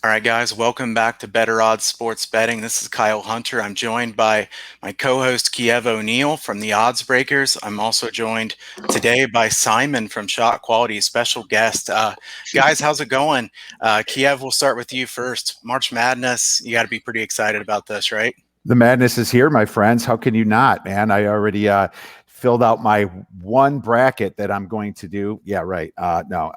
All right, guys, welcome back to Better Odds Sports Betting. This is Kyle Hunter. I'm joined by my co-host Kiev O'Neill from the Odds Breakers. I'm also joined today by Simon from Shot Quality, special guest. Guys, how's it going? Kiev, we'll start with you first. March Madness, you got to be pretty excited about this, right? The madness is here, my friends. How can you not, man? I already filled out my one bracket that I'm going to do. Yeah, right. No,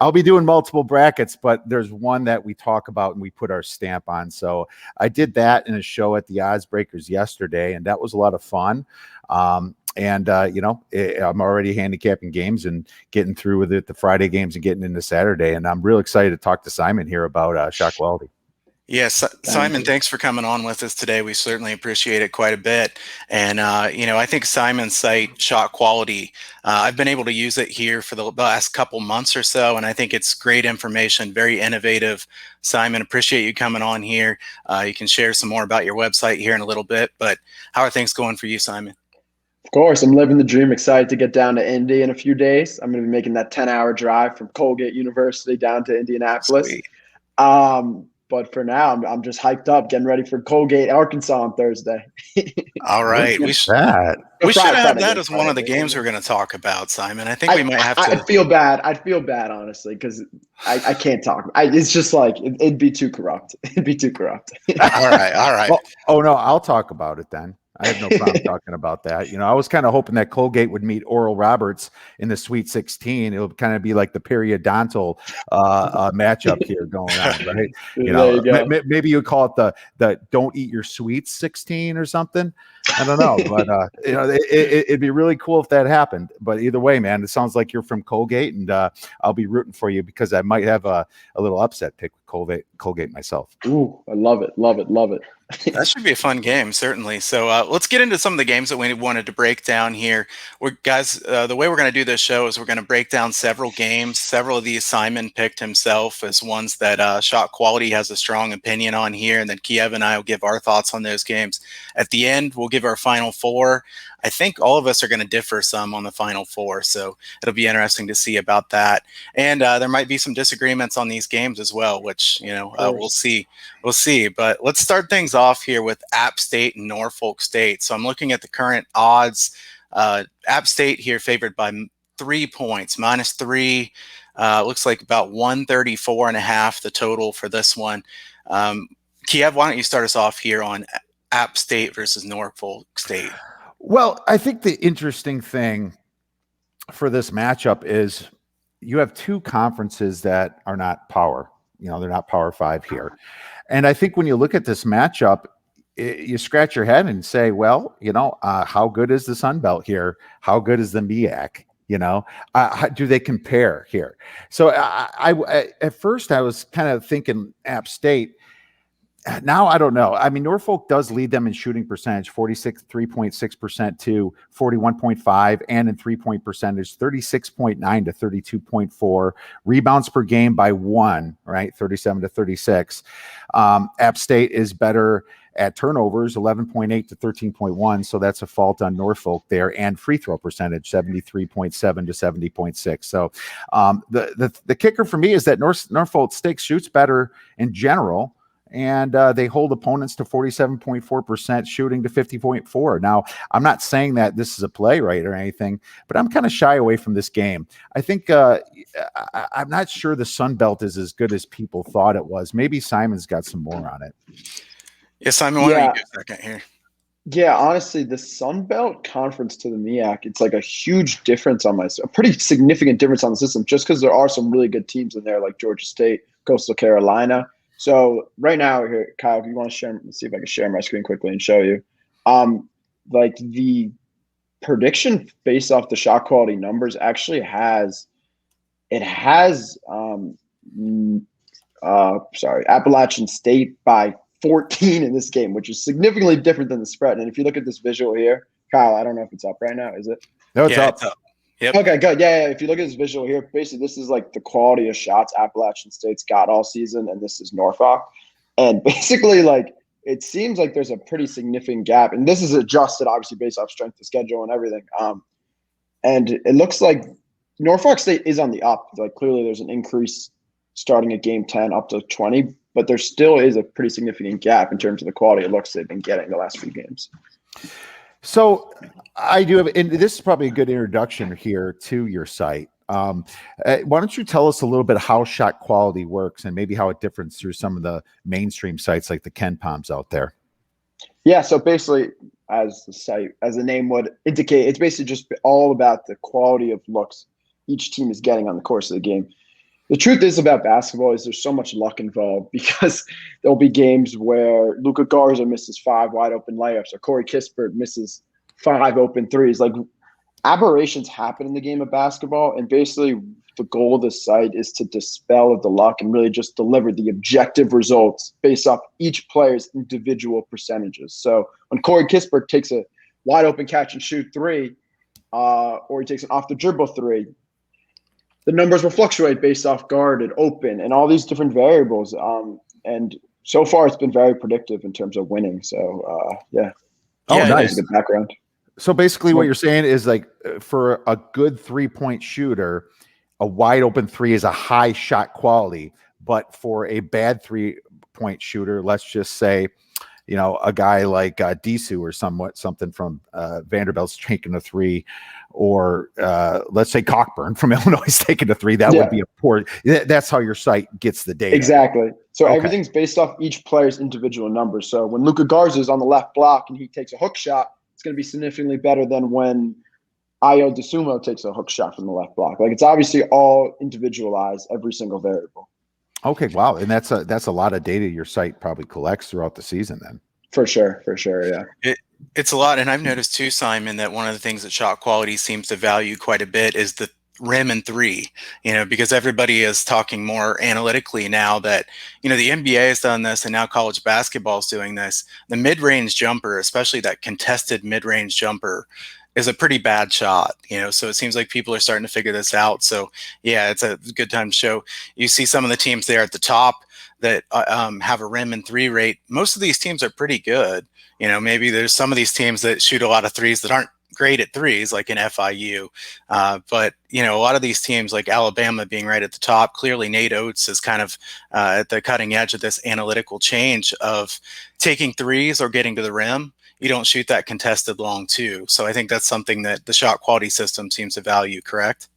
I'll be doing multiple brackets, but there's one that we talk about and we put our stamp on. So I did that in a show at the Odds Breakers yesterday, and that was a lot of fun. I'm already handicapping games and getting through with it, the Friday games and getting into Saturday. And I'm real excited to talk to Simon here about shot quality. Yes, Simon, thanks for coming on with us today. We certainly appreciate it quite a bit. And, I think Simon's site, Shot Quality, I've been able to use it here for the last couple months or so, and I think it's great information, very innovative. Simon, appreciate you coming on here. You can share some more about your website here in a little bit, but how are things going for you, Simon? Of course, I'm living the dream. Excited to get down to Indy in a few days. I'm going to be making that 10-hour drive from Colgate University down to Indianapolis. Sweet. But for now, I'm just hyped up, getting ready for Colgate, Arkansas on Thursday. All right. We should have that as one of the games we're going to talk about, Simon. I think we might have to. I'd feel bad, honestly, because I can't talk. It's just like, it'd be too corrupt. It'd be too corrupt. All right. Well, oh, no, I'll talk about it then. I have no problem talking about that. I was kind of hoping that Colgate would meet Oral Roberts in the Sweet 16. It would kind of be like the periodontal matchup here going on, right? Maybe you call it the don't eat your sweets 16 or something. I don't know, but it'd be really cool if that happened. But either way, man, it sounds like you're from Colgate, and I'll be rooting for you because I might have a little upset pick with Colgate myself. Ooh, I love it. That should be a fun game, certainly. So let's get into some of the games that we wanted to break down here. The way we're going to do this show is we're going to break down several games. Several of these Simon picked himself as ones that Shot Quality has a strong opinion on here, and then Kiev and I will give our thoughts on those games. At the end, we'll give our final four. I think all of us are going to differ some on the final four, so it'll be interesting to see about that. And there might be some disagreements on these games as well, which we'll see. But let's start things off here with App State and Norfolk State. So I'm looking at the current odds. App State here favored by 3 points, -3. Looks like about 134.5 the total for this one. Kiev, why don't you start us off here on App State versus Norfolk State? Well, I think the interesting thing for this matchup is you have two conferences that are not power. They're not Power 5 here. And I think when you look at this matchup, you scratch your head and say, well, how good is the Sun Belt here? How good is the MEAC? How do they compare here? So I at first I was kind of thinking App State. Now I don't know. I mean, Norfolk does lead them in shooting percentage, 3.6% to 41.5, and in 3-point percentage, 36.9 to 32.4. Rebounds per game by 1, right? 37 to 36. App State is better at turnovers, 11.8 to 13.1. So that's a fault on Norfolk there. And free throw percentage, 73.7 to 70.6. So the kicker for me is that Norfolk State shoots better in general. And they hold opponents to 47.4%, shooting to 50.4. Now, I'm not saying that this is a play right or anything, but I'm kind of shy away from this game. I think I'm not sure the Sun Belt is as good as people thought it was. Maybe Simon's got some more on it. Yeah, Simon, why don't you get a second here? Yeah, honestly, the Sun Belt conference to the MEAC, it's like a huge difference a pretty significant difference on the system, just because there are some really good teams in there, like Georgia State, Coastal Carolina. So right now here, Kyle, if you want to share, let's see if I can share my screen quickly and show you. Like the prediction based off the shot quality numbers actually has Appalachian State by 14 in this game, which is significantly different than the spread. And if you look at this visual here, Kyle, I don't know if it's up right now. Is it? No, it's up. It's up. Yep. Okay, good. Yeah. If you look at this visual here, basically this is like the quality of shots Appalachian State's got all season, and this is Norfolk. And basically, like, it seems like there's a pretty significant gap. And this is adjusted, obviously, based off strength of schedule and everything. And it looks like Norfolk State is on the up. Like, clearly there's an increase starting at game 10 up to 20, but there still is a pretty significant gap in terms of the quality of looks they've been getting the last few games. So I do have, and this is probably a good introduction here to your site. Why don't you tell us a little bit how shot quality works and maybe how it differs through some of the mainstream sites like the Ken Palms out there? Yeah, so basically, as the name would indicate, it's basically just all about the quality of looks each team is getting on the course of the game. The truth is about basketball is there's so much luck involved because there'll be games where Luka Garza misses 5 wide open layups or Corey Kispert misses 5 open threes. Like, aberrations happen in the game of basketball, and basically the goal of the site is to dispel the luck and really just deliver the objective results based off each player's individual percentages. So when Corey Kispert takes a wide open catch and shoot 3, or he takes an off the dribble 3, the numbers will fluctuate based off guarded, open, and all these different variables. And so far, it's been very predictive in terms of winning. So, yeah. Oh, nice. Good background. So basically what you're saying is, like, for a good 3-point shooter, a wide open 3 is a high shot quality, but for a bad 3-point shooter, let's just say, you know, a guy like Disu or something from Vanderbilt's taking a 3, or let's say Cockburn from Illinois is taking a 3. That would be a poor. That's how your site gets the data. Exactly. So everything's based off each player's individual numbers. So when Luka Garza is on the left block and he takes a hook shot, it's going to be significantly better than when Ayo DeSumo takes a hook shot from the left block. Like, it's obviously all individualized, every single variable. Okay, wow, and that's a lot of data your site probably collects throughout the season then. For sure, yeah. It's a lot, and I've noticed too, Simon, that one of the things that shot quality seems to value quite a bit is the rim and 3, you know, because everybody is talking more analytically now that, you know, the NBA has done this and now college basketball is doing this. The mid-range jumper, especially that contested mid-range jumper, is a pretty bad shot, you know, so it seems like people are starting to figure this out. So yeah, it's a good time to show. You see some of the teams there at the top that have a rim and 3 rate. Most of these teams are pretty good. You know, maybe there's some of these teams that shoot a lot of 3s that aren't great at 3s, like in FIU. But, you know, a lot of these teams like Alabama being right at the top, clearly Nate Oates is kind of at the cutting edge of this analytical change of taking 3s or getting to the rim. You don't shoot that contested long too. So I think that's something that the shot quality system seems to value, correct?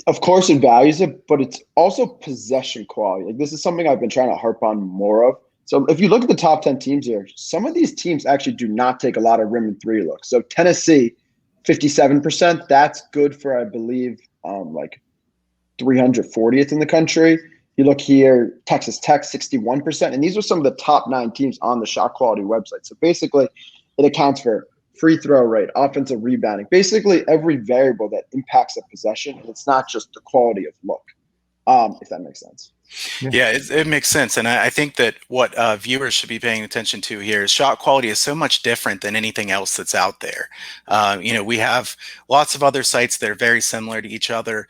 Of course it values it, but it's also possession quality. Like, this is something I've been trying to harp on more of. So if you look at the top 10 teams here, some of these teams actually do not take a lot of rim and 3 looks. So Tennessee, 57%, that's good for, I believe, like 340th in the country. You look here, Texas Tech, 61%. And these are some of the top 9 teams on the shot quality website. So basically, it accounts for free throw rate, offensive rebounding, basically every variable that impacts a possession. And it's not just the quality of look, if that makes sense. Yeah, it makes sense. And I think that what viewers should be paying attention to here is shot quality is so much different than anything else that's out there. You know, we have lots of other sites that are very similar to each other.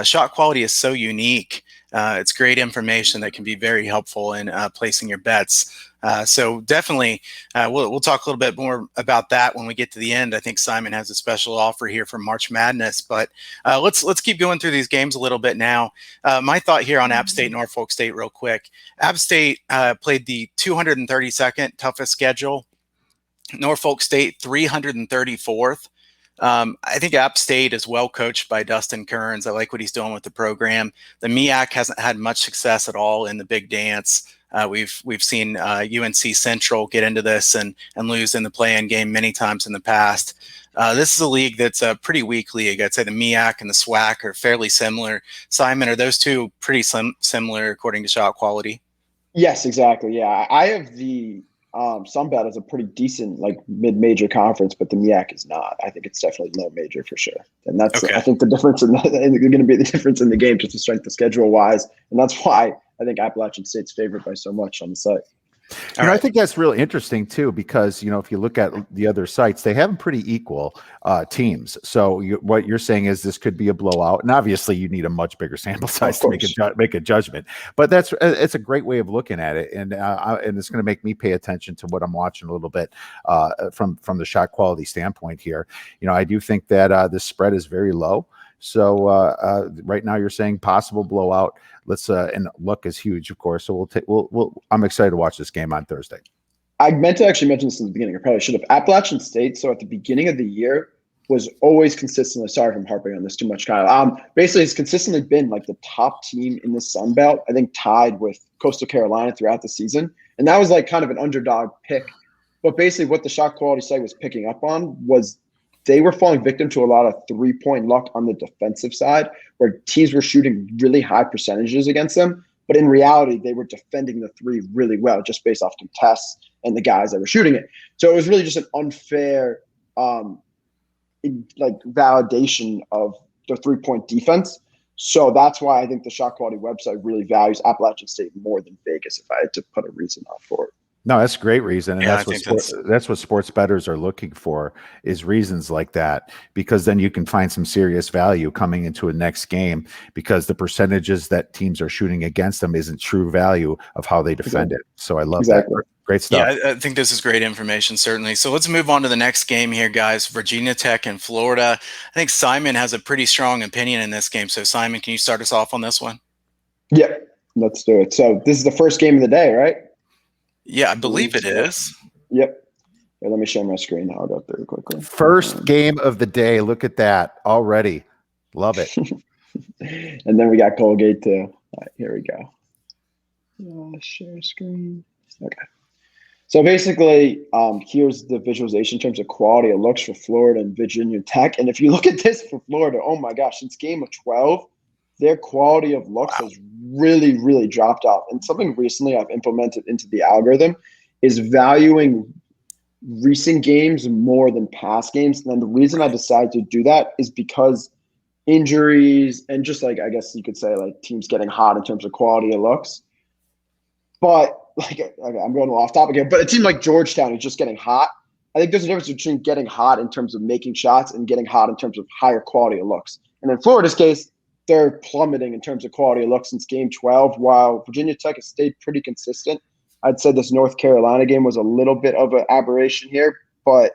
Shot quality is so unique. It's great information that can be very helpful in placing your bets. So definitely, we'll talk a little bit more about that when we get to the end. I think Simon has a special offer here for March Madness, but let's keep going through these games a little bit now. My thought here on App State, Norfolk State, real quick. App State played the 232nd toughest schedule. Norfolk State 334th. I think App State is well coached by Dustin Kearns. I like what he's doing with the program. The MEAC hasn't had much success at all in the big dance. We've seen UNC Central get into this and lose in the play-in game many times in the past. This is a league that's a pretty weak league. I'd say the MEAC and the SWAC are fairly similar. Simon, are those two pretty similar according to shot quality? Yes, exactly. Yeah, I have the Sunbelt as a pretty decent, like, mid-major conference, but the MEAC is not. I think it's definitely low major for sure, and that's I think the difference in going to be the difference in the game, just the strength of schedule wise, and that's why I think Appalachian State's favored by so much on the site. You know, I think that's really interesting too, because, you know, if you look at the other sites, they have pretty equal teams. So what you're saying is this could be a blowout, and obviously you need a much bigger sample size to make a judgment. But it's a great way of looking at it, and it's going to make me pay attention to what I'm watching a little bit from the shot quality standpoint here. You know, I do think that the spread is very low. So right now you're saying possible blowout. Let's and luck is huge, of course. So I'm excited to watch this game on Thursday. I meant to actually mention this in the beginning. I probably should have. Appalachian State, so at the beginning of the year, was always consistently, sorry if I'm harping on this too much, Kyle. Basically, it's consistently been like the top team in the Sun Belt, I think tied with Coastal Carolina throughout the season. And that was like kind of an underdog pick. But basically what the shot quality site was picking up on was they were falling victim to a lot of three-point luck on the defensive side, where teams were shooting really high percentages against them. But in reality, they were defending the three really well, just based off contests and the guys that were shooting it. So it was really just an unfair validation of the three-point defense. So that's why I think the shot quality website really values Appalachian State more than Vegas, if I had to put a reason out for it. No, that's a great reason, and Yeah, that's what sports bettors are looking for, is reasons like that, because then you can find some serious value coming into a next game, because the percentages that teams are shooting against them isn't true value of how they defend it. So I love that. Great stuff. Yeah, I think this is great information, certainly. So let's move on to the next game here, guys. Virginia Tech and Florida. I think Simon has a pretty strong opinion in this game. So Simon, can you start us off on this one? Yeah, let's do it. So this is the first game of the day, right? Yeah, I believe it is. Yep. Here, let me share my screen. I'll go through it quickly. First game of the day. Look at that already. Love it. And then we got Colgate too. All right, here we go. Share screen. Okay. So basically, here's the visualization in terms of quality of looks for Florida and Virginia Tech. And if you look at this for Florida, oh my gosh, since game of 12, their quality of looks has really, really dropped off. And something recently I've implemented into the algorithm is valuing recent games more than past games. And then the reason I decided to do that is because injuries and just like, I guess you could say, like teams getting hot in terms of quality of looks. But like, I'm going off topic here, but a team like Georgetown is just getting hot. I think there's a difference between getting hot in terms of making shots and getting hot in terms of higher quality of looks. And in Florida's case, they're plummeting in terms of quality of looks since game 12, while Virginia Tech has stayed pretty consistent. I'd say this North Carolina game was a little bit of an aberration here, but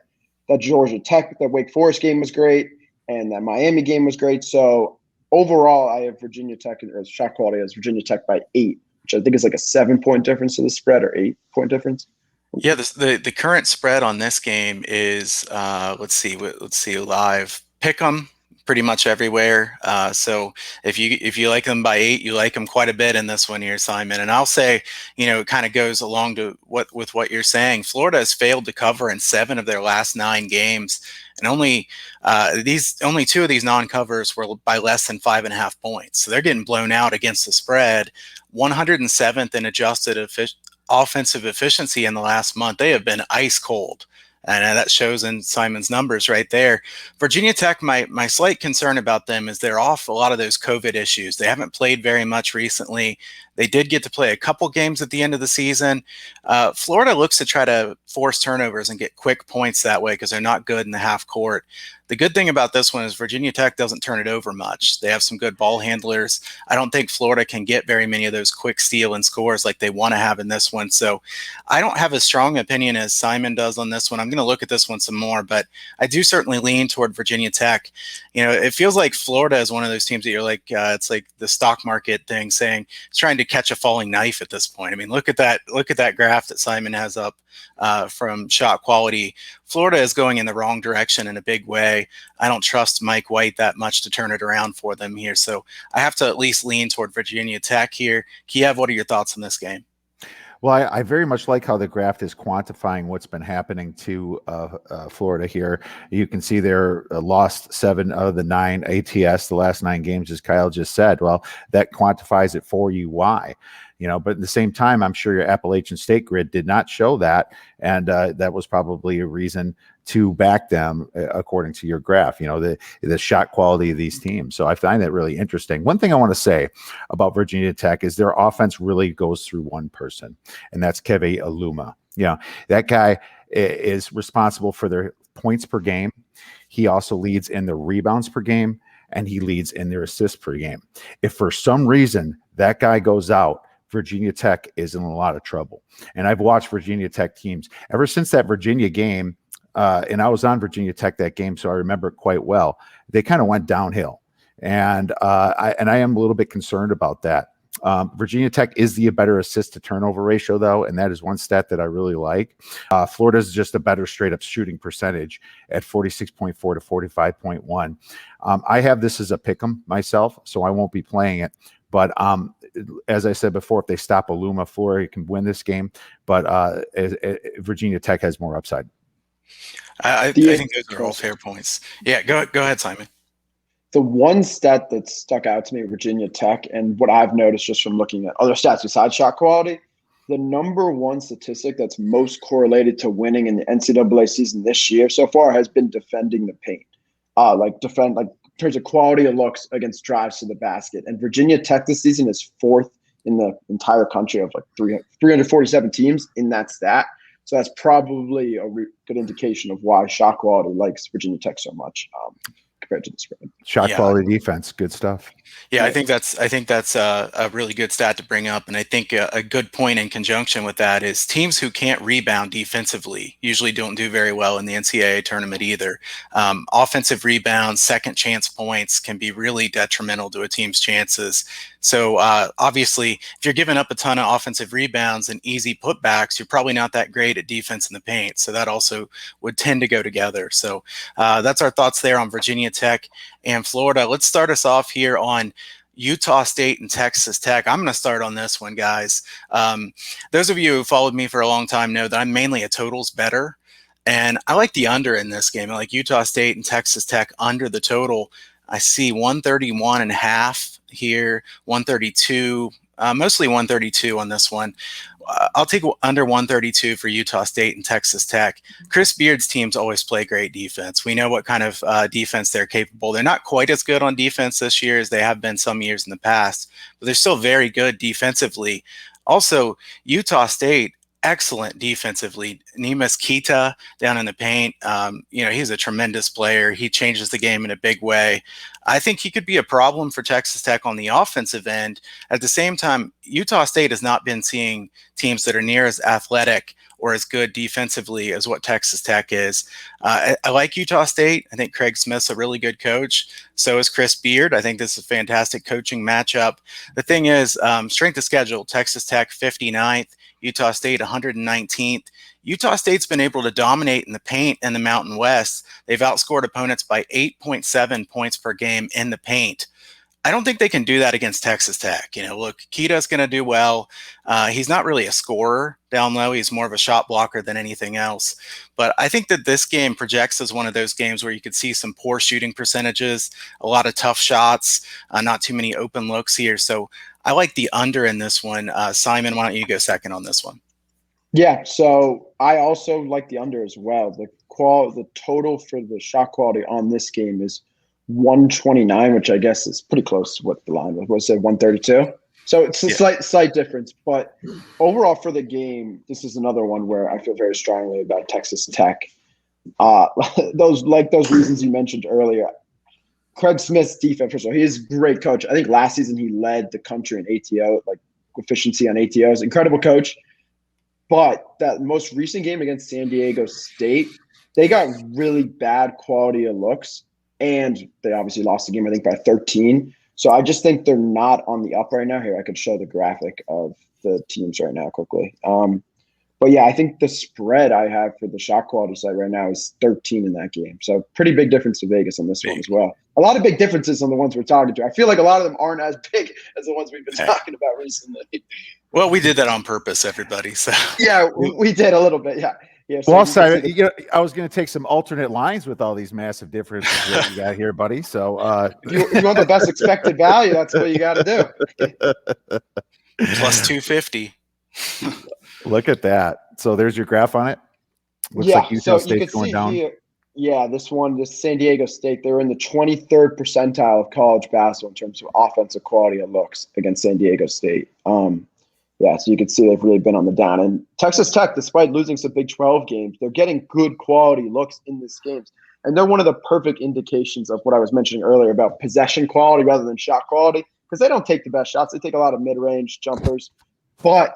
that Georgia Tech, that Wake Forest game was great, and that Miami game was great. So overall, I have Virginia Tech, or shot quality as Virginia Tech by 8, which I think is like a 7-point difference to the spread, or 8-point difference. Yeah, the current spread on this game is let's see live pick 'em pretty much everywhere. So if you like them by 8, you like them quite a bit in this one here, Simon. And I'll say, it kind of goes along to what you're saying. Florida has failed to cover in 7 of their last 9 games, and only 2 of these non-covers were by less than 5.5 points. So they're getting blown out against the spread. 107th in adjusted offensive efficiency in the last month. They have been ice cold. And that shows in Simon's numbers right there. Virginia Tech, my slight concern about them is they're off a lot of those COVID issues. They haven't played very much recently. They did get to play a couple games at the end of the season. Florida looks to try to force turnovers and get quick points that way because they're not good in the half court. The good thing about this one is Virginia Tech doesn't turn it over much. They have some good ball handlers. I don't think Florida can get very many of those quick steal and scores like they want to have in this one. So I don't have as strong opinion as Simon does on this one. I'm going to look at this one some more, but I do certainly lean toward Virginia Tech. It feels like Florida is one of those teams that you're like, it's like the stock market thing saying it's trying to catch a falling knife at this point. I mean, look at that graph that Simon has up from shot quality. Florida is going in the wrong direction in a big way. I don't trust Mike White that much to turn it around for them here. So I have to at least lean toward Virginia Tech here. Kiev, what are your thoughts on this game? Well, I very much like how the graph is quantifying what's been happening to Florida here. You can see they're lost 7 of the 9 ATS, the last 9 games, as Kyle just said. Well, that quantifies it for you. Why? But at the same time, I'm sure your Appalachian State grid did not show that. And that was probably a reason to back them according to your graph, the shot quality of these teams. So I find that really interesting. One thing I want to say about Virginia Tech is their offense really goes through one person, and that's Keve Aluma. That guy is responsible for their points per game. He also leads in the rebounds per game, and he leads in their assists per game. If for some reason that guy goes out, Virginia Tech is in a lot of trouble. And I've watched Virginia Tech teams ever since that Virginia game, and I was on Virginia Tech that game, so I remember it quite well. They kind of went downhill. And I am a little bit concerned about that. Virginia Tech is the better assist to turnover ratio, though, and that is one stat that I really like. Florida's just a better straight up shooting percentage at 46.4 to 45.1. I have this as a pick'em myself, so I won't be playing it. But as I said before, if they stop Aluma, Florida can win this game. But Virginia Tech has more upside. I think those are all fair points. Yeah, go ahead, Simon. The one stat that stuck out to me, Virginia Tech, and what I've noticed just from looking at other stats besides shot quality, the number one statistic that's most correlated to winning in the NCAA season this year so far has been defending the paint. In terms of quality of looks against drives to the basket. And Virginia Tech this season is fourth in the entire country of like 347 teams in that stat. So that's probably a good indication of why shot quality likes Virginia Tech so much. Compared to the spread. Shot quality defense, good stuff. Yeah, I think that's a really good stat to bring up, and I think a good point in conjunction with that is teams who can't rebound defensively usually don't do very well in the NCAA tournament either. Offensive rebounds, second chance points can be really detrimental to a team's chances. So obviously, if you're giving up a ton of offensive rebounds and easy putbacks, you're probably not that great at defense in the paint. So that also would tend to go together. So that's our thoughts there on Virginia Tech and Florida. Let's start us off here on Utah State and Texas Tech. I'm going to start on this one, guys. Those of you who followed me for a long time know that I'm mainly a totals better. And I like the under in this game. I like Utah State and Texas Tech under the total. I see 131.5 here, 132, mostly 132 on this one. I'll take under 132 for Utah State and Texas Tech. Chris Beard's teams always play great defense. We know what kind of defense they're capable. They're not quite as good on defense this year as they have been some years in the past, but they're still very good defensively. Also, Utah State, excellent defensively. Neemias Queta down in the paint, he's a tremendous player. He changes the game in a big way. I think he could be a problem for Texas Tech on the offensive end. At the same time, Utah State has not been seeing teams that are near as athletic or as good defensively as what Texas Tech is. I like Utah State. I think Craig Smith's a really good coach. So is Chris Beard. I think this is a fantastic coaching matchup. The thing is, strength of schedule, Texas Tech 59th, Utah State 119th. Utah State's been able to dominate in the paint in the Mountain West. They've outscored opponents by 8.7 points per game in the paint. I don't think they can do that against Texas Tech. Look, Queta's going to do well. He's not really a scorer down low. He's more of a shot blocker than anything else. But I think that this game projects as one of those games where you could see some poor shooting percentages, a lot of tough shots, not too many open looks here. So I like the under in this one. Simon, why don't you go second on this one? Yeah, so I also like the under as well. The total for the shot quality on this game is 129, which I guess is pretty close to what the line was. Was it 132? So it's a slight difference. But overall for the game, this is another one where I feel very strongly about Texas Tech. Those reasons you mentioned earlier. Craig Smith's defense, first of all, he is a great coach. I think last season he led the country in ATO, like efficiency on ATOs. Incredible coach. But that most recent game against San Diego State, they got really bad quality of looks, and they obviously lost the game, I think, by 13. So I just think they're not on the up right now. Here, I could show the graphic of the teams right now quickly. But yeah, I think the spread I have for the shot quality side right now is 13 in that game. So pretty big difference to Vegas on this one as well. A lot of big differences on the ones we're talking to. I feel like a lot of them aren't as big as the ones we've been talking about recently. Well, we did that on purpose, everybody. So yeah, we did a little bit. Yeah. Yeah. So well, Simon, I was going to take some alternate lines with all these massive differences that you got here, buddy. So if you want the best expected value, that's what you got to do. Plus 250. Look at that. So there's your graph on it. Looks like Utah State's going down. Here, this San Diego State, they're in the 23rd percentile of college basketball in terms of offensive quality of looks against San Diego State. So you can see they've really been on the down. And Texas Tech, despite losing some Big 12 games, they're getting good quality looks in these games. And they're one of the perfect indications of what I was mentioning earlier about possession quality rather than shot quality, because they don't take the best shots. They take a lot of mid-range jumpers, but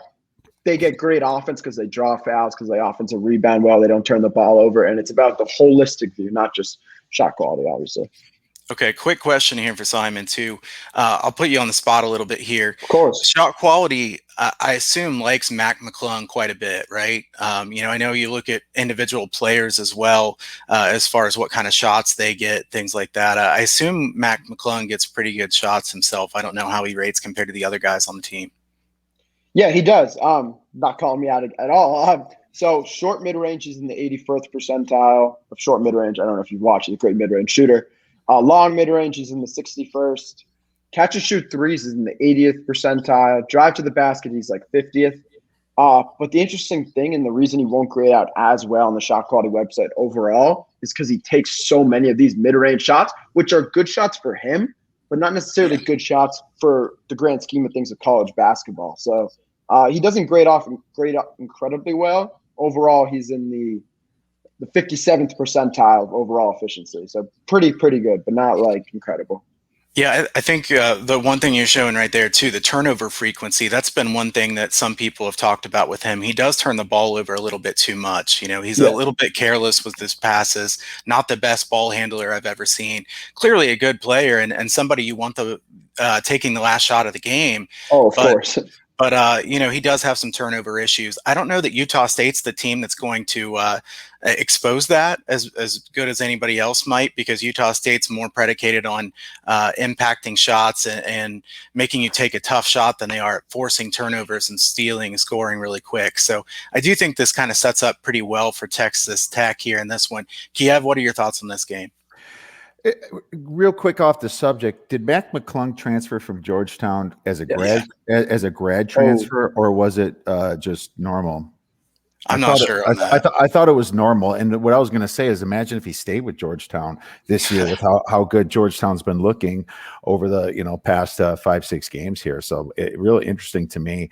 they get great offense because they draw fouls, because they offensive rebound well. They don't turn the ball over. And it's about the holistic view, not just shot quality, obviously. Okay, quick question here for Simon too. I'll put you on the spot a little bit here. Of course. Shot quality, I assume likes Mac McClung quite a bit, right? I know you look at individual players as well, as far as what kind of shots they get, things like that. I assume Mac McClung gets pretty good shots himself. I don't know how he rates compared to the other guys on the team. Yeah, he does. Not calling me out at all. So short mid range is in the 81st percentile of short mid range. I don't know if you've watched. He's a great mid range shooter. Long mid range is in the 61st. Catch and shoot threes is in the 80th percentile. Drive to the basket, he's like 50th. But the interesting thing and the reason he won't grade out as well on the shot quality website overall is because he takes so many of these mid range shots, which are good shots for him, but not necessarily good shots for the grand scheme of things of college basketball. So he doesn't grade up incredibly well. Overall, he's in the 57th percentile of overall efficiency. So pretty good, but not like incredible. Yeah, I think the one thing you're showing right there too, the turnover frequency, that's been one thing that some people have talked about with him. He does turn the ball over a little bit too much. He's a Yeah. little bit careless with his passes, not the best ball handler I've ever seen. Clearly a good player and somebody you want taking the last shot of the game. Oh, of But course. he does have some turnover issues. I don't know that Utah State's the team that's going to expose that as good as anybody else might, because Utah State's more predicated on impacting shots and making you take a tough shot than they are at forcing turnovers and stealing and scoring really quick. So I do think this kind of sets up pretty well for Texas Tech here in this one. Kiev, what are your thoughts on this game? Real quick off the subject, did Mac McClung transfer from Georgetown as a grad Oh, transfer, or was it just normal? I'm not sure on that. I thought it was normal. And what I was going to say is, imagine if he stayed with Georgetown this year with how good Georgetown's been looking over the past 5-6 games here. So really interesting to me.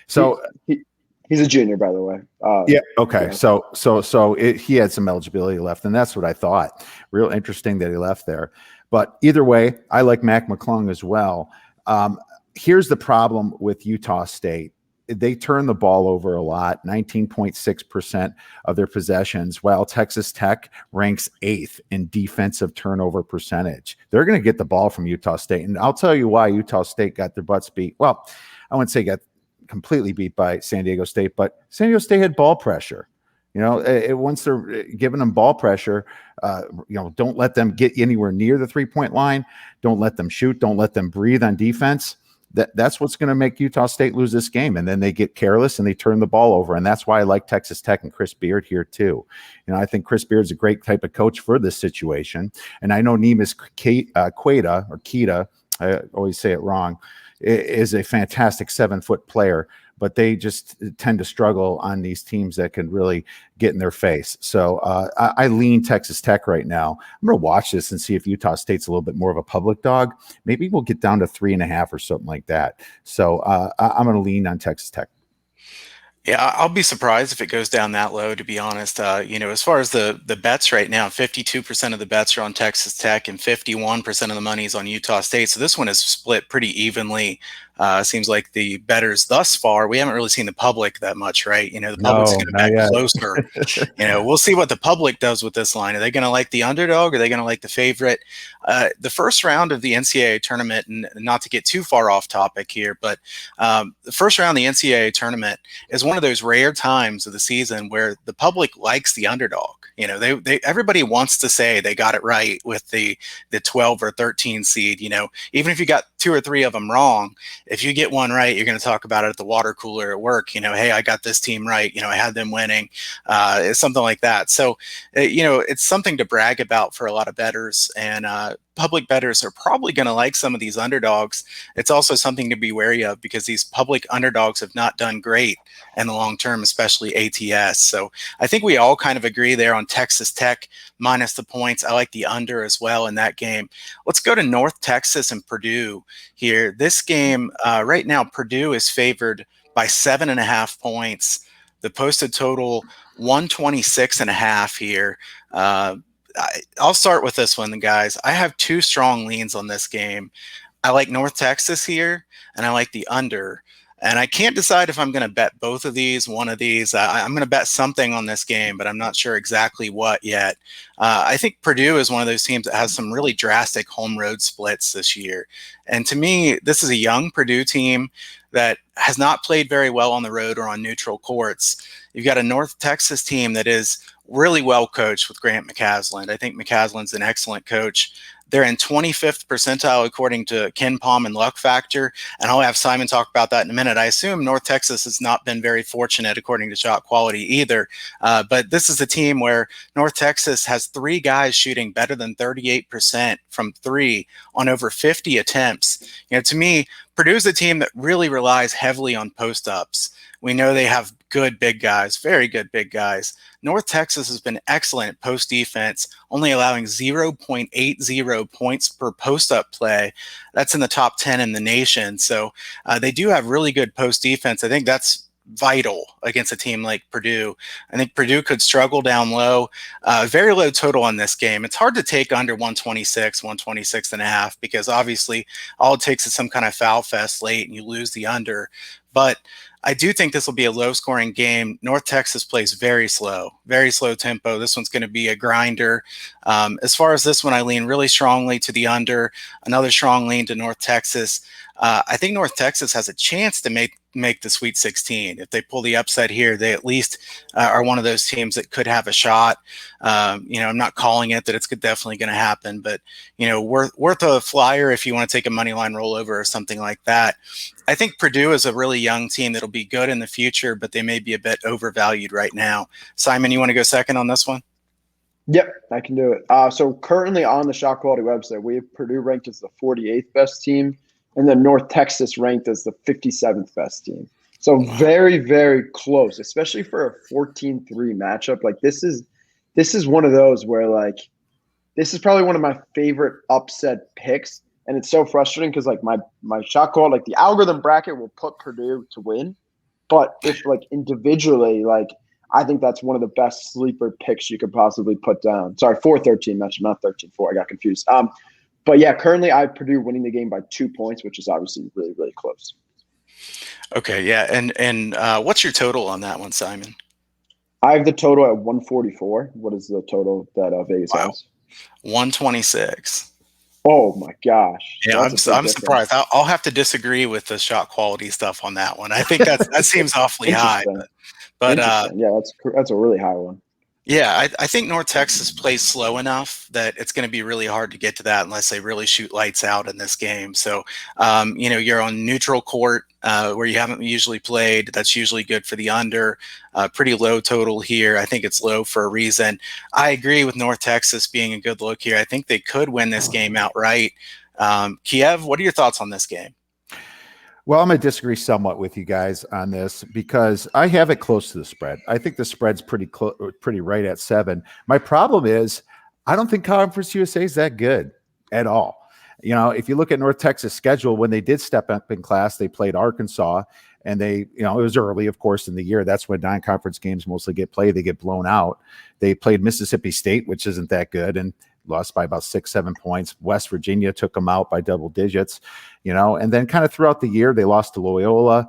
So he's a junior, by the way. yeah. Okay. Yeah. So he had some eligibility left, and that's what I thought. Real interesting that he left there. But either way, I like Mac McClung as well. Here's the problem with Utah State. They turn the ball over a lot, 19.6% of their possessions, while Texas Tech ranks 8th in defensive turnover percentage. They're going to get the ball from Utah State. And I'll tell you why Utah State got their butts beat. Well, I wouldn't say got completely beat by San Diego State, but San Diego State had ball pressure. Once they're giving them ball pressure, don't let them get anywhere near the 3-point line. Don't let them shoot. Don't let them breathe on defense. That's what's going to make Utah State lose this game. And then they get careless and they turn the ball over. And that's why I like Texas Tech and Chris Beard here too. I think Chris Beard's a great type of coach for this situation. And I know Neemias Queta, I always say it wrong, is a fantastic 7-foot player, but they just tend to struggle on these teams that can really get in their face. So I lean Texas Tech right now. I'm going to watch this and see if Utah State's a little bit more of a public dog. Maybe we'll get down to 3.5 or something like that. So I'm going to lean on Texas Tech. Yeah, I'll be surprised if it goes down that low, to be honest. As far as the bets right now, 52% of the bets are on Texas Tech and 51% of the money is on Utah State. So this one is split pretty evenly. Seems like the bettors thus far, we haven't really seen the public that much, right? The public's going to bet closer. We'll see what the public does with this line. Are they going to like the underdog? Or are they going to like the favorite? The first round of the NCAA tournament, and not to get too far off topic here, but the first round of the NCAA tournament is one of those rare times of the season where the public likes the underdog. Everybody wants to say they got it right with the 12 or 13 seed. Even if you got 2 or 3 of them wrong, if you get one right, you're going to talk about it at the water cooler at work. Hey, I got this team right. I had them winning. It's something like that. So, it's something to brag about for a lot of bettors, and public bettors are probably going to like some of these underdogs. It's also something to be wary of because these public underdogs have not done great in the long term, especially ATS. So I think we all kind of agree there on Texas Tech minus the points. I like the under as well in that game. Let's go to North Texas and Purdue here. This game right now, Purdue is favored by 7.5 points. The posted total 126.5 here. I'll start with this one, guys. I have 2 strong leans on this game. I like North Texas here, and I like the under. And I can't decide if I'm going to bet both of these, one of these. I'm going to bet something on this game, but I'm not sure exactly what yet. I think Purdue is one of those teams that has some really drastic home road splits this year. And to me, this is a young Purdue team that has not played very well on the road or on neutral courts. You've got a North Texas team that is really well coached with Grant McCasland. I think McCasland's an excellent coach. They're in 25th percentile according to Ken Palm and Luck Factor, and I'll have Simon talk about that in a minute. I assume North Texas has not been very fortunate according to shot quality either, but this is a team where North Texas has 3 guys shooting better than 38% from 3 on over 50 attempts. To me, Purdue's a team that really relies heavily on post-ups. We know they have good big guys, very good big guys. North Texas has been excellent at post defense, only allowing 0.80 points per post-up play. That's in the top 10 in the nation. So they do have really good post defense. I think that's vital against a team like Purdue. I think Purdue could struggle down low. Very low total on this game. It's hard to take under 126, 126 and a half, because obviously all it takes is some kind of foul fest late and you lose the under. But I do think this will be a low-scoring game. North Texas plays very slow tempo. This one's going to be a grinder. As far as this one, I lean really strongly to the under. Another strong lean to North Texas. I think North Texas has a chance to make the Sweet 16. If they pull the upset here, they at least are one of those teams that could have a shot. I'm not calling it that it's definitely going to happen, but worth a flyer if you want to take a money line rollover or something like that. I think Purdue is a really young team that'll be good in the future, but they may be a bit overvalued right now. Simon, you want to go second on this one? Yep, I can do it. So currently on the shot quality website, we have Purdue ranked as the 48th best team, and then North Texas ranked as the 57th best team. So very, very close, especially for a 14-3 matchup. Like this is one of those where this is probably one of my favorite upset picks. And it's so frustrating because my shot call, the algorithm bracket will put Purdue to win. But if individually, I think that's one of the best sleeper picks you could possibly put down. Sorry, 4-13 matchup, not 13-4. I got confused. But yeah, currently I have Purdue winning the game by 2 points, which is obviously really, really close. Okay, yeah. And what's your total on that one, Simon? I have the total at 144. What is the total that Vegas has? 126. Oh my gosh! Yeah, I'm surprised. I'll have to disagree with the shot quality stuff on that one. I think that seems awfully high. But yeah, that's a really high one. Yeah, I think North Texas plays slow enough that it's going to be really hard to get to that unless they really shoot lights out in this game. So, you're on neutral court where you haven't usually played. That's usually good for the under. Pretty low total here. I think it's low for a reason. I agree with North Texas being a good look here. I think they could win this game outright. Kiev, what are your thoughts on this game? Well, I'm going to disagree somewhat with you guys on this because I have it close to the spread. I think the spread's pretty right at 7. My problem is I don't think Conference USA is that good at all. If you look at North Texas' schedule, when they did step up in class, they played Arkansas, and it was early, of course, in the year. That's when non-conference games mostly get played. They get blown out. They played Mississippi State, which isn't that good, and lost by about 6-7 points. West Virginia took them out by double digits, and then kind of throughout the year, they lost to Loyola.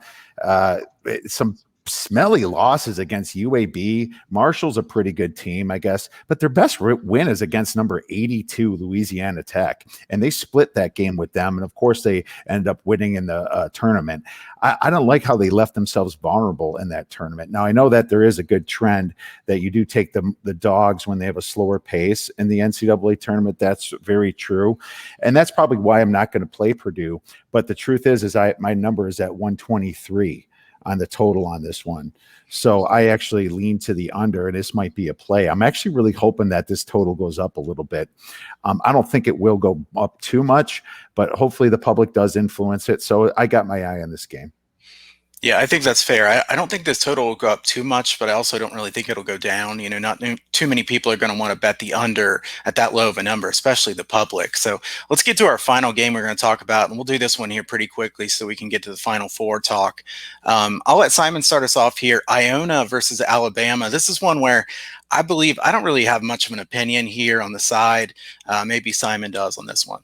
Some smelly losses against UAB. Marshall's a pretty good team, I guess, but their best win is against number 82 Louisiana Tech, and they split that game with them, and of course they ended up winning in the tournament. I don't like how they left themselves vulnerable in that tournament. Now, I know that there is a good trend that you do take the dogs when they have a slower pace in the NCAA tournament. That's very true, and that's probably why I'm not going to play Purdue. But the truth is my number is at 123 on the total on this one. So I actually lean to the under, and this might be a play. I'm actually really hoping that this total goes up a little bit. I don't think it will go up too much, but hopefully the public does influence it. So I got my eye on this game. Yeah, I think that's fair. I don't think this total will go up too much, but I also don't really think it'll go down. Not too many people are going to want to bet the under at that low of a number, especially the public. So let's get to our final game we're going to talk about, and we'll do this one here pretty quickly so we can get to the Final Four talk. I'll let Simon start us off here. Iona versus Alabama. This is one where I believe I don't really have much of an opinion here on the side. Maybe Simon does on this one.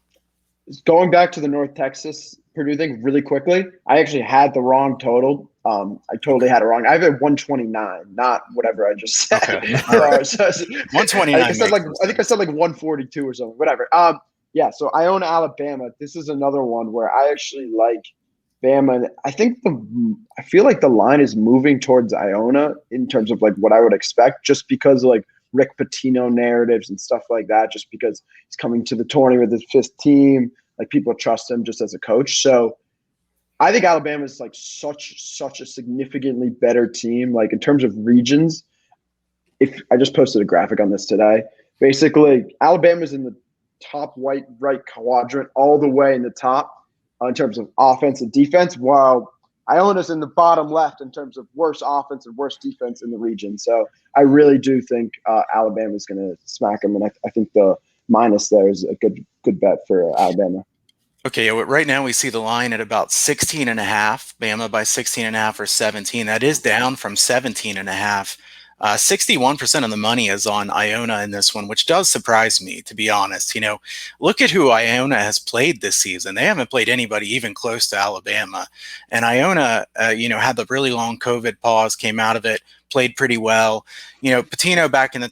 Going back to the North Texas Purdue thing really quickly. I actually had the wrong total. I totally had it wrong. I have it 129, not whatever I just said. Okay. All right. So 129 I said like makes I think I said like 142 or something. Whatever. Yeah. So Iona, Alabama. This is another one where I actually like Bama. I feel like the line is moving towards Iona in terms of like what I would expect, just because of like Rick Pitino narratives and stuff like that. Just because he's coming to the tourney with his fifth team, like people trust him just as a coach. So I think Alabama is like such a significantly better team. Like in terms of regions, if I just posted a graphic on this today, basically Alabama's in the top right quadrant, all the way in the top in terms of offense and defense, while Iona's in the bottom left in terms of worst offense and worst defense in the region. So I really do think Alabama's going to smack them, and I think the minus there is a good bet for Alabama. Okay, right now we see the line at about 16 and a half, Bama by 16 and a half or 17. That is down from 17 and a half. 61% of the money is on Iona in this one, which does surprise me, to be honest. Look at who Iona has played this season. They haven't played anybody even close to Alabama. And Iona, had the really long COVID pause, came out of it, played pretty well. Pitino back in the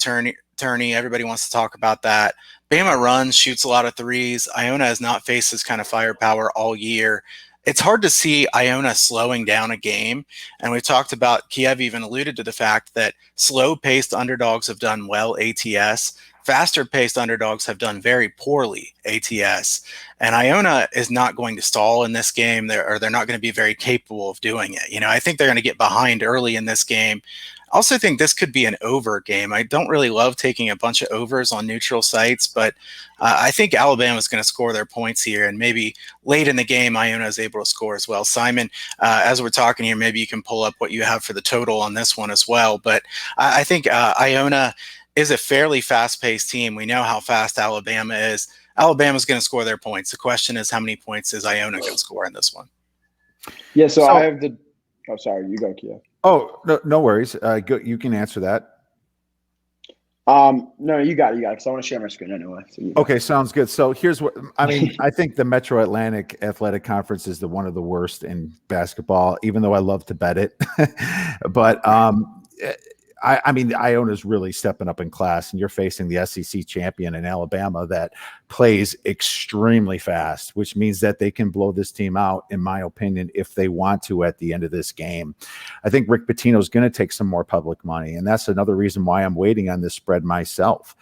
tourney, everybody wants to talk about that. Bama runs, shoots a lot of threes. Iona has not faced this kind of firepower all year. It's hard to see Iona slowing down a game. And we've talked about, Kiev even alluded to the fact that slow-paced underdogs have done well ATS. Faster-paced underdogs have done very poorly ATS. And Iona is not going to stall in this game, they're not going to be very capable of doing it. I think they're going to get behind early in this game. I also think this could be an over game. I don't really love taking a bunch of overs on neutral sites, but I think Alabama is going to score their points here, and maybe late in the game, Iona is able to score as well. Simon, as we're talking here, maybe you can pull up what you have for the total on this one as well. But I think Iona is a fairly fast-paced team. We know how fast Alabama is. Alabama's going to score their points. The question is, how many points is Iona going to score in this one? Yeah, so I have the – oh, sorry. You go, Kia. Oh, no worries. You can answer that. No, you got it. Because I want to share my screen anyway. So okay, sounds good. So here's what I think the Metro Atlantic Athletic Conference is one of the worst in basketball, even though I love to bet it. But Iona's really stepping up in class, and you're facing the SEC champion in Alabama that plays extremely fast, which means that they can blow this team out, in my opinion, if they want to at the end of this game. I think Rick Pitino is going to take some more public money, and that's another reason why I'm waiting on this spread myself.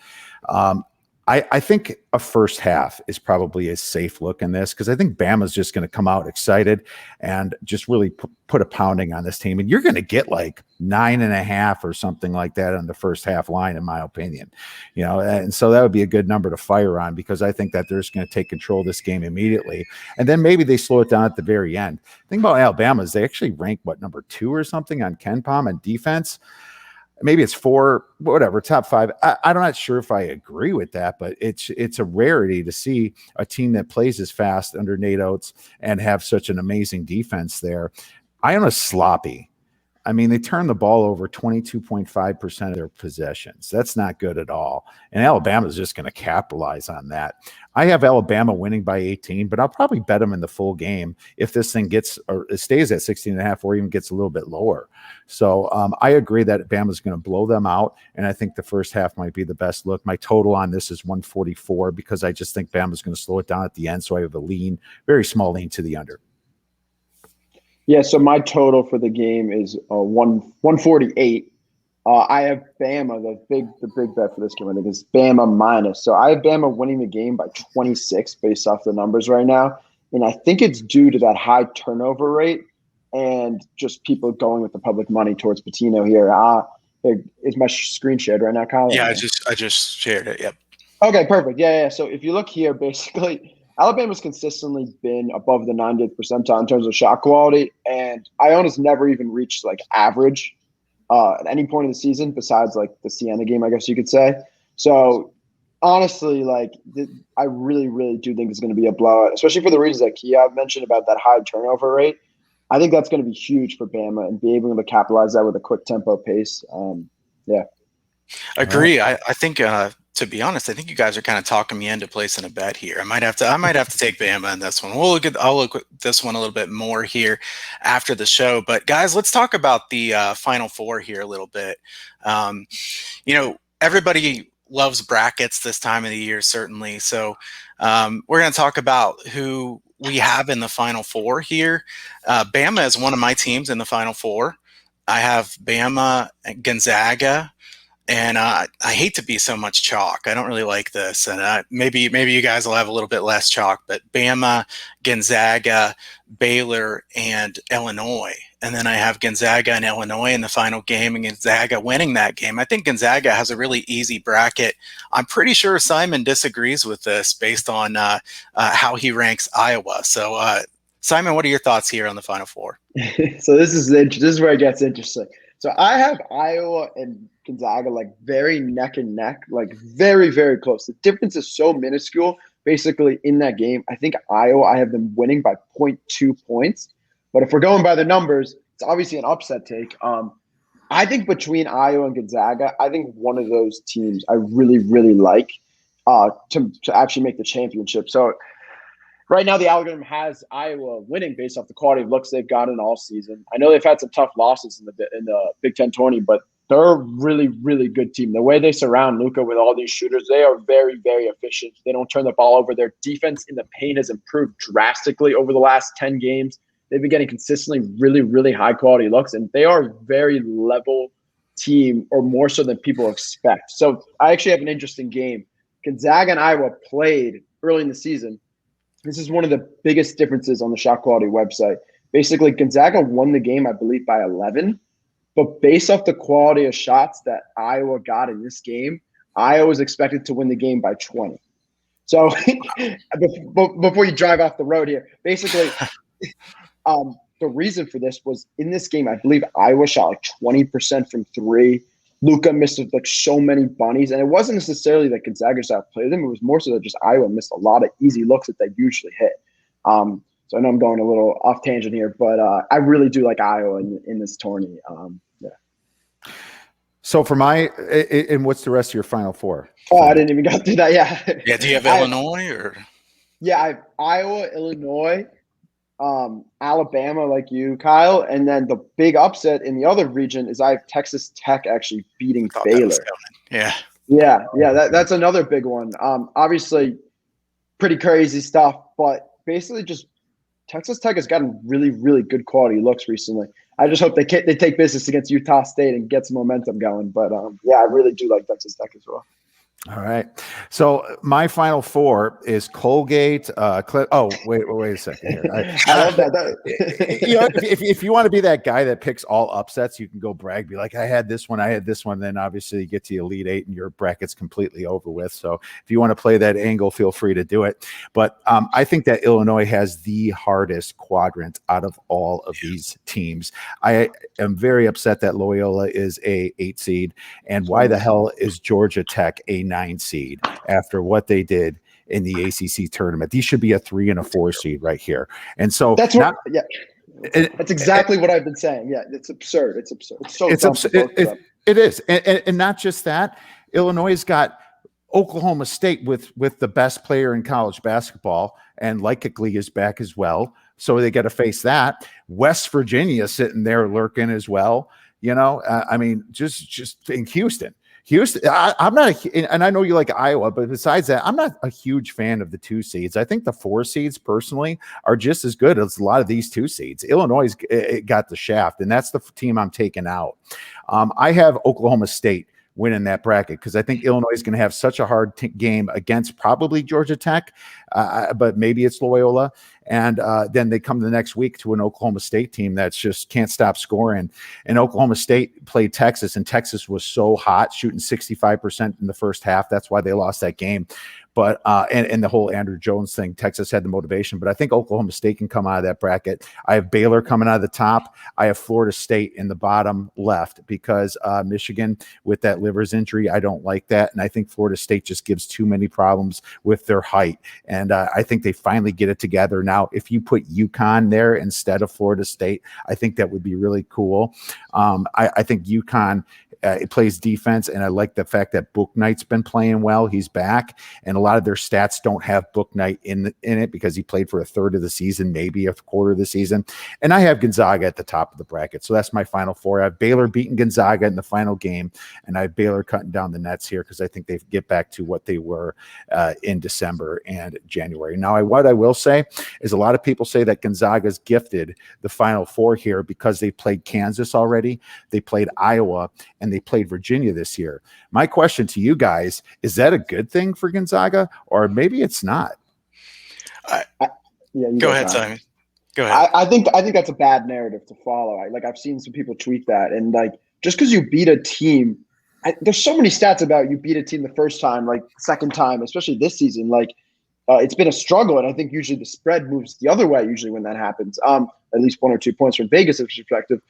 I think a first half is probably a safe look in this, because I think Bama's just going to come out excited and just really put a pounding on this team. And you're going to get like 9.5 or something like that on the first half line, in my opinion. And so that would be a good number to fire on, because I think that they're just going to take control of this game immediately. And then maybe they slow it down at the very end. The thing about Alabama is they actually rank, number 2 or something on KenPom and defense. Maybe it's 4, whatever, top 5. I'm not sure if I agree with that, but it's a rarity to see a team that plays as fast under Nate Oates and have such an amazing defense there. Iona's sloppy. I mean, they turn the ball over 22.5% of their possessions. That's not good at all. And Alabama's just going to capitalize on that. I have Alabama winning by 18, but I'll probably bet them in the full game if this thing gets or it stays at 16.5 or even gets a little bit lower. So I agree that Bama's going to blow them out, and I think the first half might be the best look. My total on this is 144 because I just think Bama's going to slow it down at the end, so I have a very small lean to the under. Yeah, so my total for the game is 148. I have Bama. The big bet for this game, I think, is Bama minus. So I have Bama winning the game by 26 based off the numbers right now, and I think it's due to that high turnover rate and just people going with the public money towards Pitino here. Is my screen shared right now, Kyle? Yeah, I just shared it. Yep. Okay, perfect. Yeah. So if you look here, basically, Alabama's consistently been above the 90th percentile in terms of shot quality, and Iona's never even reached like average at any point of the season besides like the Siena game, I guess you could say. So honestly, I really, really do think it's going to be a blowout, especially for the reasons that Kia mentioned about that high turnover rate. I think that's going to be huge for Bama and be able to capitalize that with a quick tempo pace. Yeah. Agree. I think to be honest, I think you guys are kind of talking me into placing a bet here. I might have to take Bama in this one. I'll look at this one a little bit more here after the show. But guys, let's talk about the Final Four here a little bit. Um, everybody loves brackets this time of the year, certainly. So we're going to talk about who we have in the Final Four here. Bama is one of my teams in the Final Four. I have Bama, Gonzaga, and I hate to be so much chalk. I don't really like this, and maybe you guys will have a little bit less chalk. But Bama, Gonzaga, Baylor, and Illinois, and then I have Gonzaga and Illinois in the final game, and Gonzaga winning that game. I think Gonzaga has a really easy bracket. I'm pretty sure Simon disagrees with this based on how he ranks Iowa. So, Simon, what are your thoughts here on the Final Four? So this is where it gets interesting. So I have Iowa and Gonzaga like very neck and neck, like very, very close. The difference is so minuscule. Basically, in that game, I think Iowa, I have them winning by 0.2 points. But if we're going by the numbers, it's obviously an upset take. I think between Iowa and Gonzaga, I think one of those teams I really, really like to actually make the championship. So right now, the algorithm has Iowa winning based off the quality of looks they've gotten all season. I know they've had some tough losses in the Big Ten tourney, but they're a really, really good team. The way they surround Luka with all these shooters, they are very, very efficient. They don't turn the ball over. Their defense in the paint has improved drastically over the last 10 games. They've been getting consistently really, really high-quality looks, and they are a very level team, or more so than people expect. So I actually have an interesting game. Gonzaga and Iowa played early in the season. This is one of the biggest differences on the Shot Quality website. Basically, Gonzaga won the game, I believe, by 11. But based off the quality of shots that Iowa got in this game, Iowa was expected to win the game by 20. So before you drive off the road here, basically, the reason for this was in this game, I believe Iowa shot like 20% from three. Luka missed like so many bunnies, and it wasn't necessarily that Gonzaga's outplayed them. It was more so that just Iowa missed a lot of easy looks that they usually hit. So I know I'm going a little off tangent here, but I really do like Iowa in this tourney. So for and what's the rest of your Final Four? Oh, I didn't even go through that. Yeah. Yeah. Do you have Illinois or? Yeah, I have Iowa, Illinois, Alabama, like you, Kyle, and then the big upset in the other region is I have Texas Tech actually beating Baylor. Yeah. That's another big one. Obviously, pretty crazy stuff, but basically just Texas Tech has gotten really, really good quality looks recently. I just hope they take business against Utah State and get some momentum going. But I really do like Texas Tech as well. All right. So my Final Four is Colgate. Wait a second here. I love that. If you want to be that guy that picks all upsets, you can go brag, be like, I had this one. Then obviously you get to Elite Eight and your bracket's completely over with. So if you want to play that angle, feel free to do it. But I think that Illinois has the hardest quadrant out of all of these teams. I am very upset that Loyola is a 8 seed. And why the hell is Georgia Tech a 9 seed after what they did in the ACC tournament? These should be a 3 and a 4 seed right here. And so that's exactly what I've been saying. Yeah, it's absurd. It's absurd. It is. And not just that, Illinois has got Oklahoma State with the best player in college basketball, and Likely is back as well. So they got to face that. West Virginia sitting there lurking as well. Just in Houston, I'm not, and I know you like Iowa, but besides that, I'm not a huge fan of the 2 seeds. I think the 4 seeds personally are just as good as a lot of these 2 seeds. Illinois got the shaft, and that's the team I'm taking out. I have Oklahoma State winning that bracket because I think Illinois is going to have such a hard game against probably Georgia Tech, but maybe it's Loyola. And then they come the next week to an Oklahoma State team that's just can't stop scoring. And Oklahoma State played Texas, and Texas was so hot, shooting 65% in the first half. That's why they lost that game. But and the whole Andrew Jones thing, Texas had the motivation. But I think Oklahoma State can come out of that bracket. I have Baylor coming out of the top. I have Florida State in the bottom left because Michigan with that Livers injury, I don't like that. And I think Florida State just gives too many problems with their height. And I think they finally get it together. Now, if you put UConn there instead of Florida State, I think that would be really cool. I think UConn It plays defense, and I like the fact that Bouknight's been playing well. He's back, and a lot of their stats don't have Bouknight in it because he played for a third of the season, maybe a quarter of the season. And I have Gonzaga at the top of the bracket, so that's my Final Four. I have Baylor beating Gonzaga in the final game, and I have Baylor cutting down the nets here because I think they get back to what they were in December and January. Now, what I will say is a lot of people say that Gonzaga's gifted the Final Four here because they played Kansas already, they played Iowa, and they played Virginia this year. My question to you guys, is that a good thing for Gonzaga, or maybe it's not? Go ahead, Simon. Go ahead. I think that's a bad narrative to follow. I've seen some people tweet that, and like just because you beat a team, there's so many stats about you beat a team the first time, like second time, especially this season. It's been a struggle, and I think usually the spread moves the other way. Usually when that happens, at least 1 or 2 points from Vegas' perspective.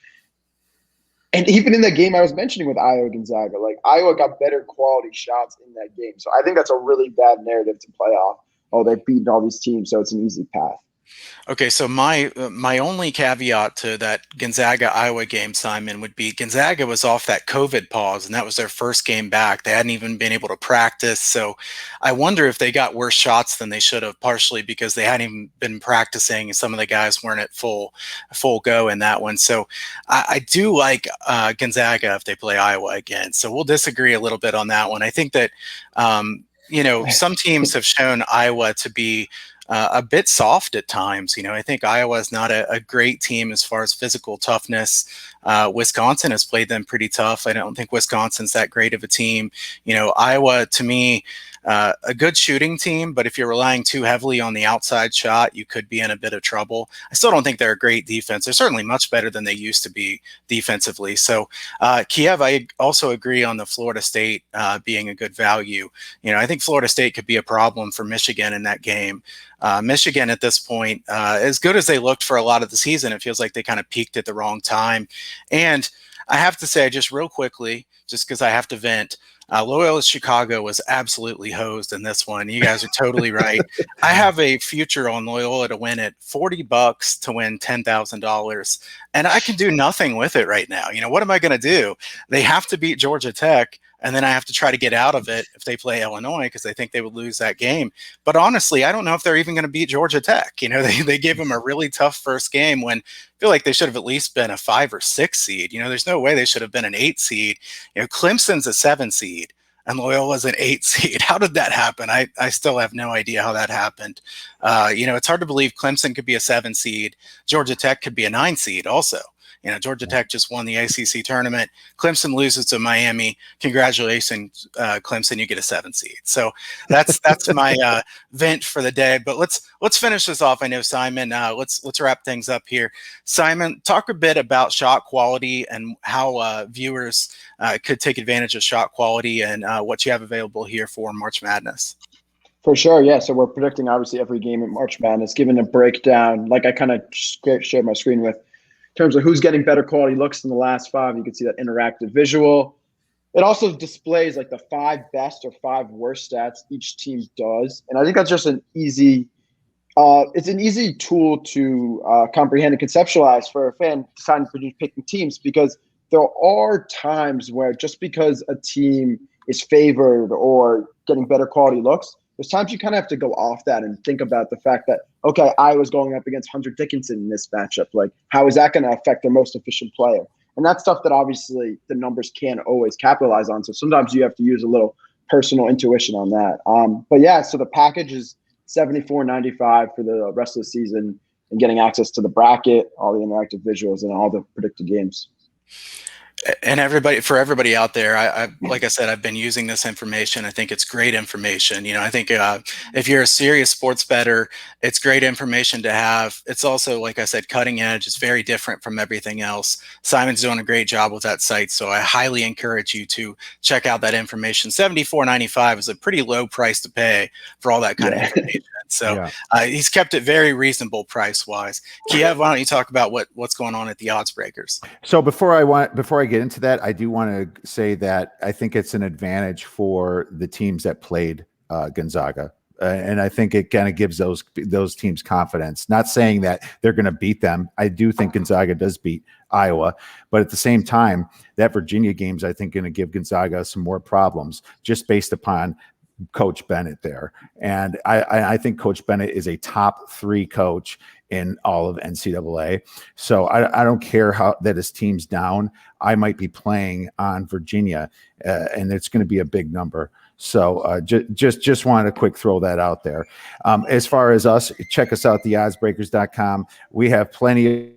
And even in that game I was mentioning with Iowa Gonzaga, like Iowa got better quality shots in that game. So I think that's a really bad narrative to play off. Oh, they've beaten all these teams, so it's an easy path. Okay, so my only caveat to that Gonzaga-Iowa game, Simon, would be Gonzaga was off that COVID pause, and that was their first game back. They hadn't even been able to practice, so I wonder if they got worse shots than they should have, partially because they hadn't even been practicing, and some of the guys weren't at full go in that one. So I do like Gonzaga if they play Iowa again. So we'll disagree a little bit on that one. I think that some teams have shown Iowa to be a bit soft at times. I think Iowa is not a great team as far as physical toughness. Wisconsin has played them pretty tough. I don't think Wisconsin's that great of a team. Iowa, to me, a good shooting team, but if you're relying too heavily on the outside shot, you could be in a bit of trouble. I still don't think they're a great defense. They're certainly much better than they used to be defensively. So Kiev, I also agree on the Florida State being a good value. I think Florida State could be a problem for Michigan in that game. Michigan at this point, as good as they looked for a lot of the season, it feels like they kind of peaked at the wrong time. And I have to say, just real quickly, just because I have to vent, Loyola Chicago was absolutely hosed in this one. You guys are totally right. I have a future on Loyola to win at $40 to win $10,000, and I can do nothing with it right now. What am I going to do? They have to beat Georgia Tech, and then I have to try to get out of it if they play Illinois because I think they would lose that game. But honestly, I don't know if they're even going to beat Georgia Tech. They gave them a really tough first game when I feel like they should have at least been a 5 or 6 seed. There's no way they should have been an 8 seed. Clemson's a 7 seed and Loyola's an 8 seed. How did that happen? I still have no idea how that happened. It's hard to believe Clemson could be a 7 seed. Georgia Tech could be a 9 seed also. Georgia Tech just won the ACC tournament. Clemson loses to Miami. Congratulations, Clemson! You get a 7 seed. So that's my vent for the day. But let's finish this off. I know Simon. Let's wrap things up here. Simon, talk a bit about shot quality and how viewers could take advantage of shot quality and what you have available here for March Madness. For sure, yeah. So we're predicting obviously every game in March Madness, given a breakdown, like I kind of shared my screen with. In terms of who's getting better quality looks in the last 5, you can see that interactive visual. It also displays like the 5 best or 5 worst stats each team does. And I think that's just an easy tool to comprehend and conceptualize for a fan deciding for picking teams, because there are times where just because a team is favored or getting better quality looks, there's times you kind of have to go off that and think about the fact that, okay, Iowa's going up against Hunter Dickinson in this matchup. Like, how is that going to affect their most efficient player? And that's stuff that obviously the numbers can't always capitalize on. So sometimes you have to use a little personal intuition on that. But yeah, so the package is $74.95 for the rest of the season and getting access to the bracket, all the interactive visuals, and all the predicted games. And for everybody out there, I like I said, I've been using this information. I think it's great information. I think if you're a serious sports bettor, it's great information to have. It's also, like I said, cutting edge. It's very different from everything else. Simon's doing a great job with that site, so I highly encourage you to check out that information. $74.95 is a pretty low price to pay for all that kind of information. So he's kept it very reasonable price-wise. Kiev, why don't you talk about what's going on at the odds breakers? So before I get into that, I do want to say that I think it's an advantage for the teams that played Gonzaga And I think it kind of gives those teams confidence. Not saying that they're going to beat them. I do think Gonzaga does beat Iowa, but at the same time, that Virginia game's I think going to give Gonzaga some more problems just based upon Coach Bennett there. And I think Coach Bennett is a top 3 coach in all of NCAA. So I don't care how that his team's down. I might be playing on Virginia, and it's going to be a big number. So just wanted to quick throw that out there. As far as us, check us out, theoddsbreakers.com. We have plenty of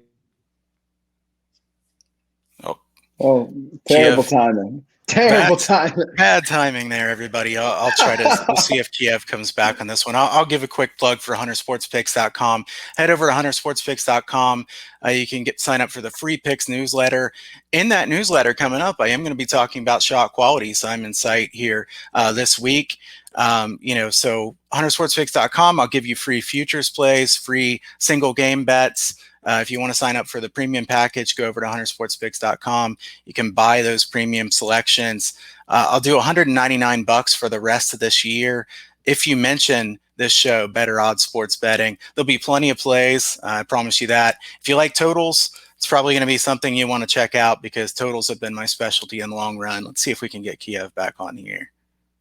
Oh, terrible timing. Terrible timing. Bad timing there, everybody. I'll try to we'll see if Kiev comes back on this one. I'll give a quick plug for huntersportspicks.com. Head over to huntersportspicks.com. You can sign up for the free picks newsletter. In that newsletter coming up, I am going to be talking about shot quality, Simon's site here this week. So huntersportspicks.com, I'll give you free futures plays, free single game bets. If you want to sign up for the premium package, go over to huntersportspicks.com. You can buy those premium selections. I'll do $199 for the rest of this year. If you mention this show, Better Odds Sports Betting, there'll be plenty of plays. I promise you that. If you like totals, it's probably going to be something you want to check out because totals have been my specialty in the long run. Let's see if we can get Kiev back on here.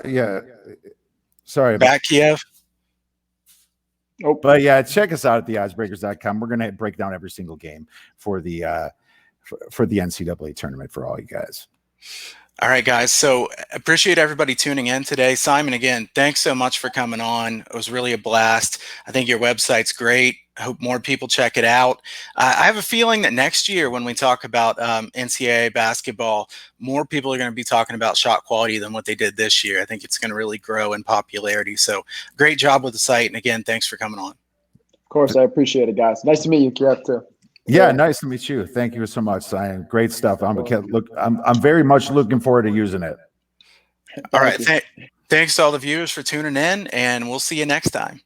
Yeah. Sorry. Back, Kiev. Oh, but yeah, check us out at theoddsbreakers.com. We're going to break down every single game for the NCAA tournament for all you guys. All right, guys. So appreciate everybody tuning in today. Simon, again, thanks so much for coming on. It was really a blast. I think your website's great. I hope more people check it out. I have a feeling that next year when we talk about NCAA basketball, more people are going to be talking about shot quality than what they did this year. I think it's going to really grow in popularity. So great job with the site. And again, thanks for coming on. Of course, I appreciate it, guys. Nice to meet you, Kiev, too. Yeah, nice to meet you. Thank you so much, Simon. Great stuff. I'm very much looking forward to using it. All right. Thanks to all the viewers for tuning in, and we'll see you next time.